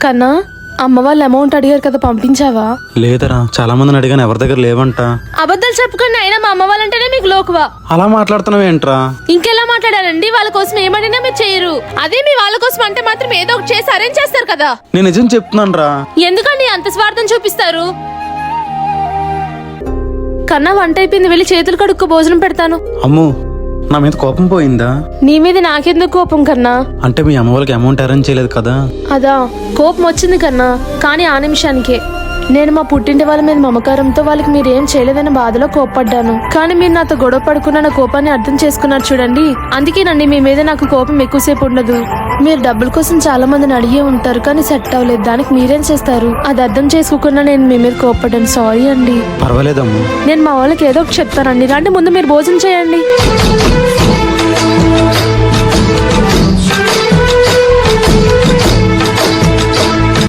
కన్నా అమ్మ వాళ్ళు అమౌంట్ అడిగారు కదా, పంపించావా? లేదరా, చాలా మందిని అడిగాను, ఎవరి దగ్గర లేవంట. అబద్ధాలు చెప్పుకోండి, అయినా మా అమ్మ వాళ్ళంటేనే మీకు లోకువా. అలా మాట్లాడుతున్నావేంట్రా? ఇంకెలా మాట్లాడాలండి? వాళ్ళ కోసం ఏమడినా మీరు చేయరు. అదే మీ వాళ్ళ కోసం అంటే మాత్రం ఏదో ఒకటి చేసి అరేంజ్ చేస్తారు కదా. నేను నిజం చెప్తున్నాను రా. ఎందుకండి అంత స్వార్థం చూపిస్తారు? కన్నా వంట అయిపోయింది, వెళ్ళి చేతులు కడుక్కో, భోజనం పెడతాను. అమ్ము, నా మీద కోపం పోయిందా? నీ మీద నాకెందుకు కోపం కన్నా? అంటే మీ అమ్మ వాళ్ళకి అమౌంట్ అరేంజ్ చేయలేదు కదా. అదా, కోపం వచ్చింది కన్నా, కానీ ఆ నిమిషానికే. నేను మా పుట్టింటి వాళ్ళ మీద మమకారంతో వాళ్ళకి మీరేం చేయలేదన్న బాధలో కోప్పడ్డాను. కానీ మీరు నాతో గొడవ పడుకున్న నా కోపాన్ని అర్థం చేసుకున్నారు చూడండి. అందుకేనండి మీ మీద నాకు కోపం ఎక్కువసేపు ఉండదు. మీరు డబ్బుల కోసం చాలా మందిని అడిగే ఉంటారు, కానీ సెట్ అవ్వలేదు. దానికి మీరేం చేస్తారు? అది అర్థం చేసుకోకుండా నేను మీ మీద కోప్పడ్డాను. సారీ అండి. పర్వాలేదమ్ము, నేను మా వాళ్ళకి ఏదో ఒకటి చెప్తానండి. రండి, ముందు మీరు భోజనం చేయండి.